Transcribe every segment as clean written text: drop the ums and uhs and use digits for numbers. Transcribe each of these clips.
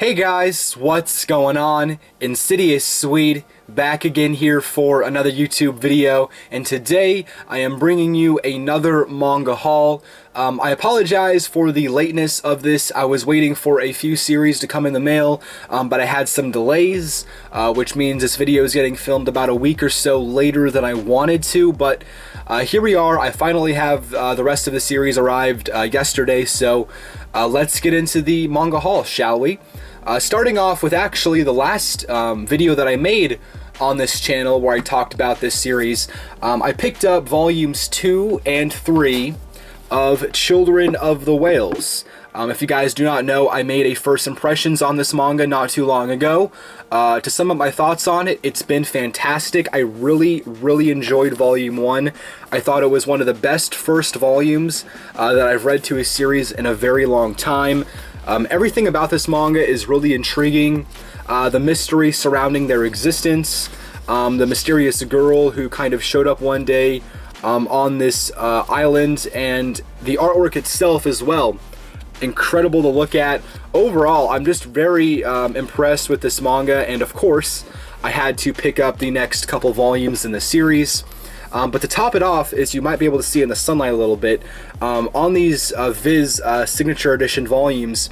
Hey guys, what's going on? InsidiousSwede back again here for another YouTube video, and today I am bringing you another manga haul. I apologize for the lateness of this. I was waiting for a few series to come in the mail, but I had some delays, which means this video is getting filmed about a week or so later than I wanted to, but here we are. I finally have the rest of the series arrived yesterday, so let's get into the manga haul, shall we? Starting off with actually the last video that I made on this channel where I talked about this series, I picked up volumes 2 and 3 of Children of the Whales. If you guys do not know, I made a first impressions on this manga not too long ago. To sum up my thoughts on it, it's been fantastic. I really enjoyed volume 1. I thought it was one of the best first volumes that I've read to a series in a very long time. Everything about this manga is really intriguing. The mystery surrounding their existence, the mysterious girl who kind of showed up one day on this island, and the artwork itself as well. Incredible to look at. Overall, I'm just very impressed with this manga, and of course, I had to pick up the next couple volumes in the series. But to top it off, as you might be able to see in the sunlight a little bit, on these Viz Signature Edition volumes,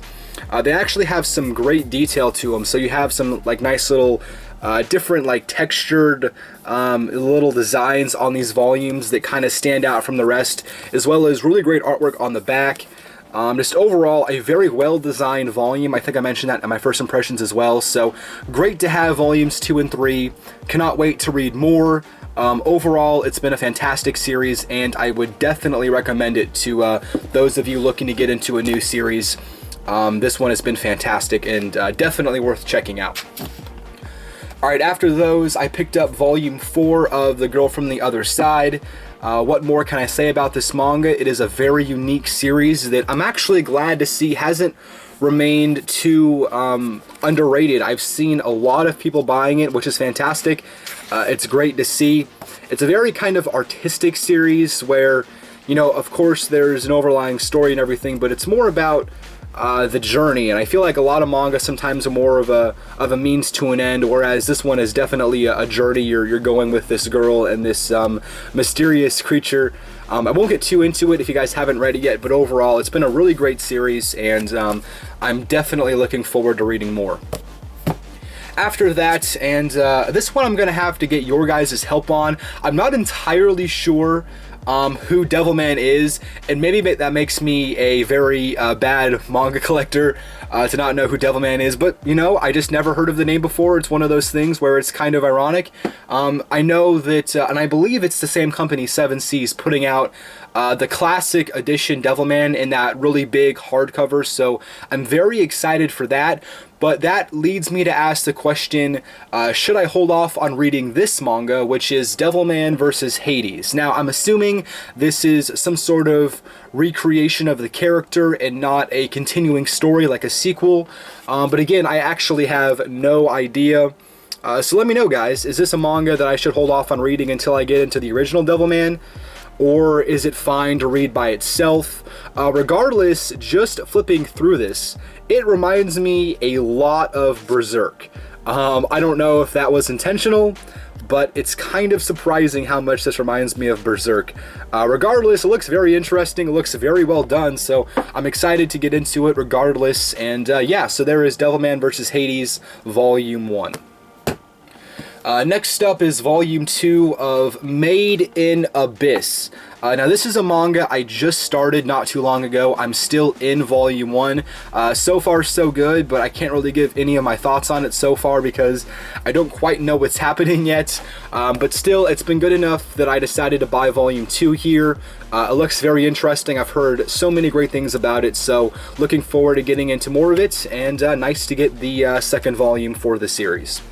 they actually have some great detail to them. So you have some like nice little different like textured little designs on these volumes that kind of stand out from the rest, as well as really great artwork on the back. Just overall, a very well-designed volume. I think I mentioned that in my first impressions as well. So great to have volumes 2 and 3. Cannot wait to read more. Overall, it's been a fantastic series, and I would definitely recommend it to those of you looking to get into a new series. This one has been fantastic and definitely worth checking out. Alright, after those, I picked up volume 4 of The Girl from the Other Side. What more can I say about this manga? It is a very unique series that I'm actually glad to see hasn't remained too underrated. I've seen a lot of people buying it, which is fantastic. It's great to see. It's a very kind of artistic series where, you know, of course there's an overlying story and everything, but it's more about the journey, and I feel like a lot of manga sometimes are more of a means to an end, whereas this one is definitely a journey. You're going with this girl and this mysterious creature. I won't get too into it if you guys haven't read it yet, but overall it's been a really great series, and I'm definitely looking forward to reading more. After that, and this one I'm gonna have to get your guys' help on. I'm not entirely sure who Devilman is, and maybe that makes me a very bad manga collector to not know who Devilman is, but you know, I just never heard of the name before. It's one of those things where it's kind of ironic. I know that, and I believe it's the same company, 7 Seas, putting out the classic edition Devilman in that really big hardcover, so I'm very excited for that. But that leads me to ask the question, should I hold off on reading this manga, which is Devilman vs. Hades? Now, I'm assuming this is some sort of recreation of the character and not a continuing story like a sequel. But again, I actually have no idea. So let me know, guys. Is this a manga that I should hold off on reading until I get into the original Devilman? Or is it fine to read by itself? Regardless, just flipping through this, it reminds me a lot of Berserk. I don't know if that was intentional, but it's kind of surprising how much this reminds me of Berserk. Regardless, it looks very interesting, it looks very well done, so I'm excited to get into it regardless. And yeah, so there is Devilman vs. Hades, Volume 1. Next up is Volume 2 of Made in Abyss. Now this is a manga I just started not too long ago. I'm still in Volume 1. So far so good, but I can't really give any of my thoughts on it so far because I don't quite know what's happening yet. But still, it's been good enough that I decided to buy Volume 2 here. It looks very interesting. I've heard so many great things about it, so looking forward to getting into more of it, and nice to get the second volume for the series.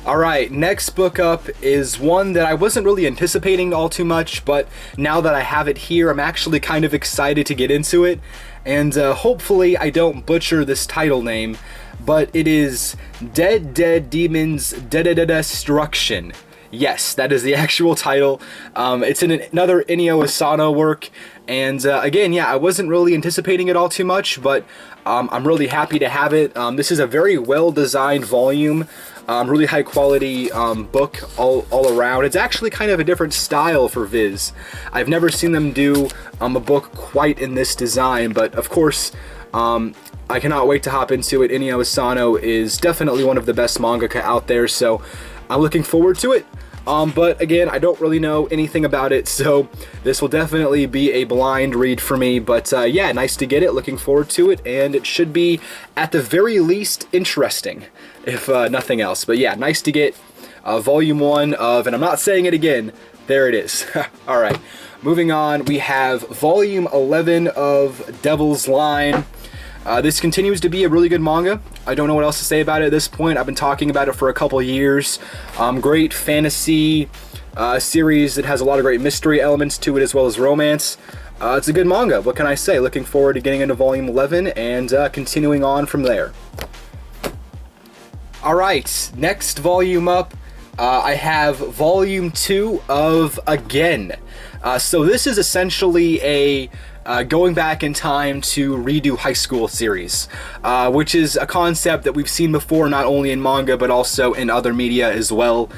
Alright, next book up is one that I wasn't really anticipating all too much, but now that I have it here, I'm actually kind of excited to get into it, and hopefully I don't butcher this title name, but it is Dead Demons Destruction. Yes, that is the actual title. It's in another Inio Asano work, and again, yeah, I wasn't really anticipating it all too much, but I'm really happy to have it. This is a very well-designed volume, really high-quality book all around. It's actually kind of a different style for Viz. I've never seen them do a book quite in this design, but of course, I cannot wait to hop into it. Inio Asano is definitely one of the best mangaka out there, so I'm looking forward to it. But again, I don't really know anything about it, so this will definitely be a blind read for me. But yeah, nice to get it, looking forward to it, and it should be, at the very least, interesting, if nothing else. But yeah, nice to get Volume 1 of, and I'm not saying it again, there it is. Alright, moving on, we have Volume 11 of Devil's Line. This continues to be a really good manga. I don't know what else to say about it at this point. I've been talking about it for a couple years. Great fantasy series that has a lot of great mystery elements to it as well as romance. It's a good manga, what can I say? Looking forward to getting into Volume 11 and continuing on from there. Alright, next volume up, I have Volume 2 of Again. So this is essentially a going back in time to redo high school series, which is a concept that we've seen before, not only in manga but also in other media as well.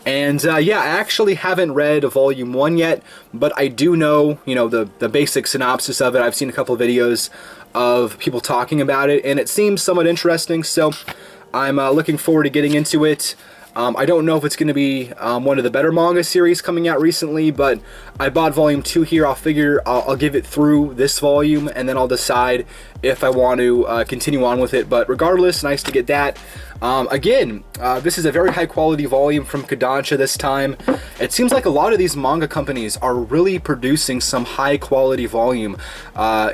And yeah, I actually haven't read Volume 1 yet, but I do know, you know, the basic synopsis of it. I've seen a couple of videos of people talking about it, and it seems somewhat interesting, so I'm looking forward to getting into it. I don't know if it's going to be one of the better manga series coming out recently, but I bought Volume 2 here. I'll figure I'll give it through this volume, and then I'll decide if I want to continue on with it. But regardless, nice to get that. Again, this is a very high quality volume from Kodansha this time. It seems like a lot of these manga companies are really producing some high quality volume,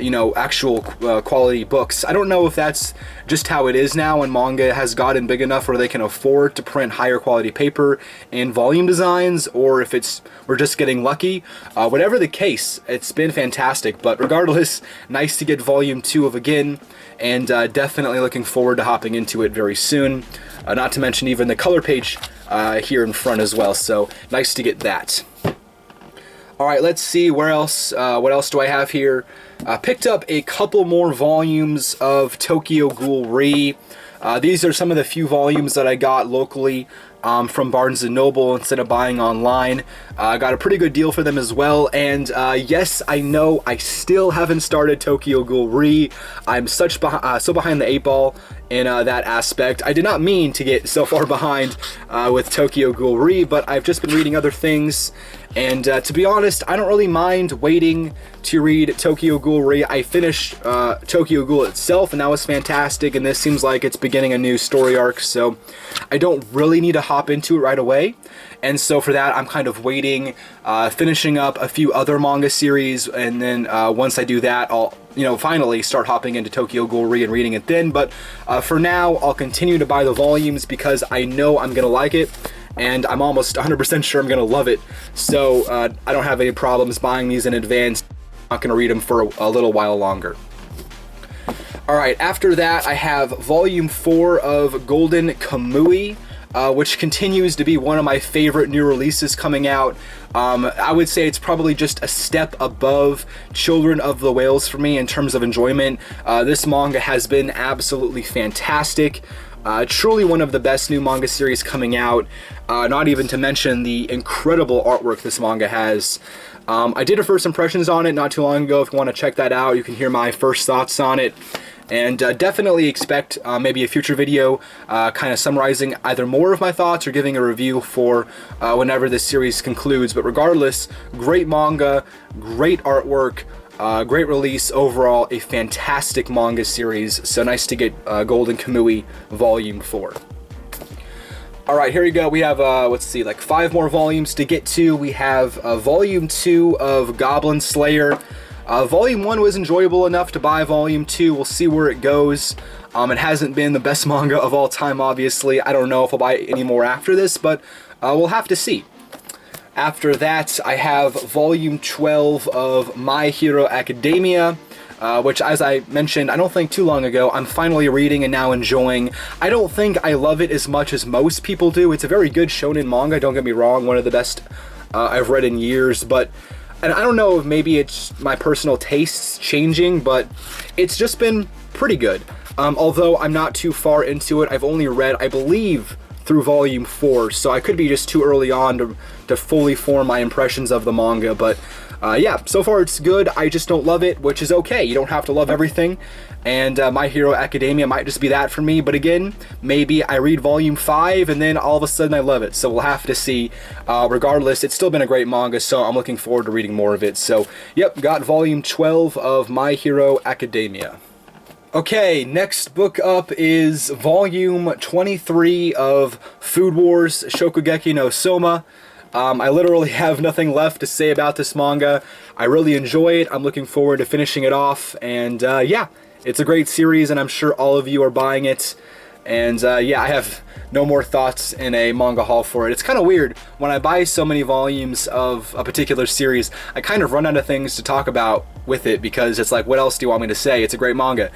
you know, actual quality books. I don't know if that's just how it is now, and manga has gotten big enough where they can afford to print higher quality paper and volume designs, or if we're just getting lucky. Whatever the case, it's been fantastic. But regardless, nice to get Volume 2 of Again, and definitely looking forward to hopping into it very soon. Not to mention even the color page here in front as well, so nice to get that. Alright, let's see where else, what else do I have here? Picked up a couple more volumes of Tokyo Ghoul Rey. These are some of the few volumes that I got locally from Barnes & Noble instead of buying online. I got a pretty good deal for them as well, and yes, I know I still haven't started Tokyo Ghoul Rey. I'm so behind the 8 ball in that aspect. I did not mean to get so far behind with Tokyo Ghoul Rey, but I've just been reading other things, and to be honest, I don't really mind waiting to read Tokyo Ghoul Rey. I finished Tokyo Ghoul itself, and that was fantastic, and this seems like it's beginning a new story arc, so I don't really need to hop into it right away. And so for that, I'm kind of waiting, finishing up a few other manga series, and then once I do that, I'll, you know, finally start hopping into Tokyo Ghoul Rey and reading it then. But for now, I'll continue to buy the volumes because I know I'm gonna like it, and I'm almost 100% sure I'm gonna love it. So I don't have any problems buying these in advance. I'm not gonna read them for a little while longer. Alright, after that, I have Volume 4 of Golden Kamui, which continues to be one of my favorite new releases coming out. I would say it's probably just a step above Children of the Whales for me in terms of enjoyment. This manga has been absolutely fantastic. Truly one of the best new manga series coming out, not even to mention the incredible artwork this manga has. I did a first impressions on it not too long ago. If you want to check that out, you can hear my first thoughts on it. And definitely expect maybe a future video kind of summarizing either more of my thoughts or giving a review for whenever this series concludes. But regardless, great manga, great artwork, great release overall, a fantastic manga series. So nice to get Golden Kamui Volume 4. Alright, here we go. We have, let's see, like 5 more volumes to get to. We have Volume 2 of Goblin Slayer. Volume 1 was enjoyable enough to buy Volume 2. We'll see where it goes. It hasn't been the best manga of all time, obviously. I don't know if I'll buy any more after this, but we'll have to see. After that, I have Volume 12 of My Hero Academia. which, as I mentioned, I don't think too long ago, I'm finally reading and now enjoying. I don't think I love it as much as most people do. It's a very good shonen manga, don't get me wrong, one of the best I've read in years, but and I don't know if maybe it's my personal tastes changing, but it's just been pretty good. Although I'm not too far into it, I've only read, I believe, through volume 4, so I could be just too early on to fully form my impressions of the manga, but yeah, so far it's good. I just don't love it, which is okay. You don't have to love everything, and My Hero Academia might just be that for me, but again, maybe I read volume 5 and then all of a sudden I love it, so we'll have to see. Regardless, it's still been a great manga, so I'm looking forward to reading more of it. So, yep, got volume 12 of My Hero Academia. Okay, next book up is volume 23 of Food Wars Shokugeki no Soma. I literally have nothing left to say about this manga. I really enjoy it. I'm looking forward to finishing it off, and yeah, it's a great series, and I'm sure all of you are buying it. And yeah, I have no more thoughts in a manga haul for it. It's kind of weird. When I buy so many volumes of a particular series, I kind of run out of things to talk about with it, because it's like, what else do you want me to say? It's a great manga.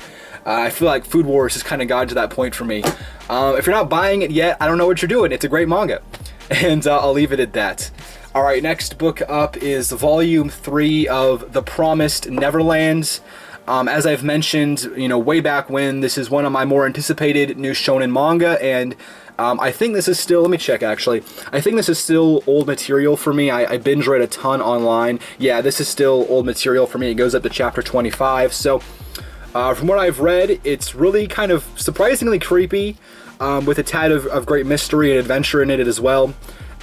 I feel like Food Wars has kind of gotten to that point for me. If you're not buying it yet, I don't know what you're doing. It's a great manga. And I'll leave it at that. Alright, next book up is volume 3 of The Promised Neverland. As I've mentioned, you know, way back when, this is one of my more anticipated new shonen manga, and I think this is still, let me check actually, I think this is still old material for me. I binge read a ton online. Yeah, this is still old material for me. It goes up to chapter 25, so from what I've read, it's really kind of surprisingly creepy, with a tad of great mystery and adventure in it as well.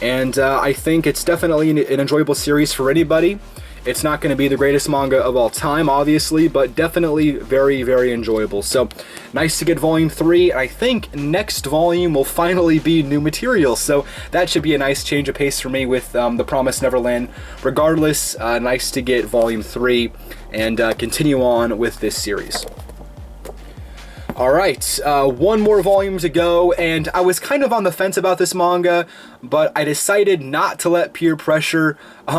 And I think it's definitely an enjoyable series for anybody. It's not going to be the greatest manga of all time, obviously, but definitely very, very enjoyable. So, nice to get volume 3. I think next volume will finally be new material, so that should be a nice change of pace for me with The Promised Neverland. Regardless, nice to get volume 3 and continue on with this series. Alright, one more volume to go, and I was kind of on the fence about this manga, but I decided not to let peer pressure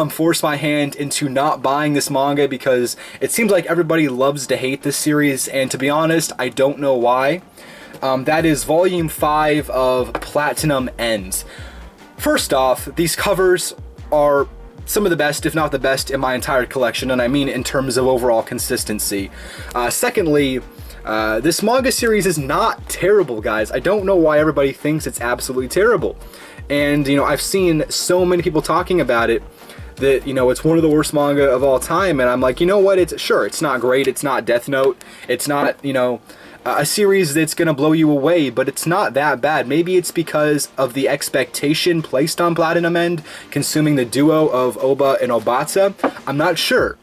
force my hand into not buying this manga, because it seems like everybody loves to hate this series, and to be honest, I don't know why. That is volume 5 of Platinum Ends. First off, these covers are some of the best, if not the best, in my entire collection, and I mean in terms of overall consistency. Secondly, this manga series is not terrible, guys. I don't know why everybody thinks it's absolutely terrible. And, you know, I've seen so many people talking about it that, you know, it's one of the worst manga of all time, and I'm like, you know what, it's not great, it's not Death Note, it's not, you know, a series that's gonna blow you away, but it's not that bad. Maybe it's because of the expectation placed on Platinum End, consuming the duo of Oba and Obata. I'm not sure.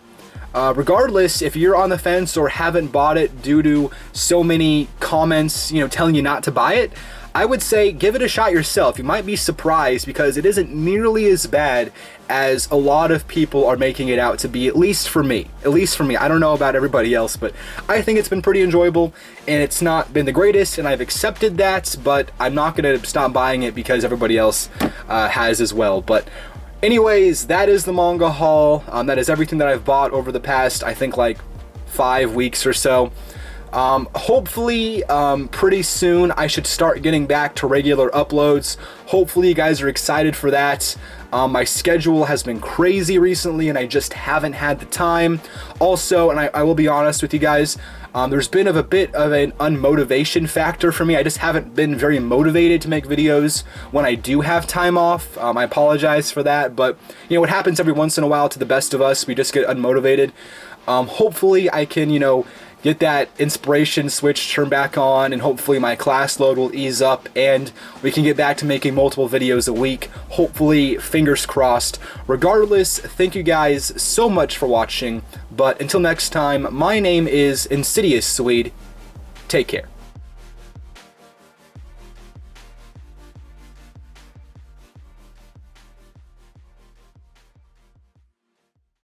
Regardless, if you're on the fence or haven't bought it due to so many comments, you know, telling you not to buy it, I would say give it a shot yourself. You might be surprised, because it isn't nearly as bad as a lot of people are making it out to be, at least for me. At least for me. I don't know about everybody else, but I think it's been pretty enjoyable, and it's not been the greatest, and I've accepted that, but I'm not going to stop buying it because everybody else has as well. But anyways, that is the manga haul. That is everything that I've bought over the past, I think, like 5 weeks or so. Hopefully, pretty soon I should start getting back to regular uploads. Hopefully you guys are excited for that. My schedule has been crazy recently, and I just haven't had the time. Also, and I will be honest with you guys, there's been a bit of an unmotivation factor for me. I just haven't been very motivated to make videos when I do have time off. I apologize for that, but you know, it happens every once in a while to the best of us. We just get unmotivated. Hopefully I can, you know, get that inspiration switch turned back on, and hopefully my class load will ease up and we can get back to making multiple videos a week. Hopefully, fingers crossed. Regardless, thank you guys so much for watching, but until next time, my name is InsidiousSwede. Take care.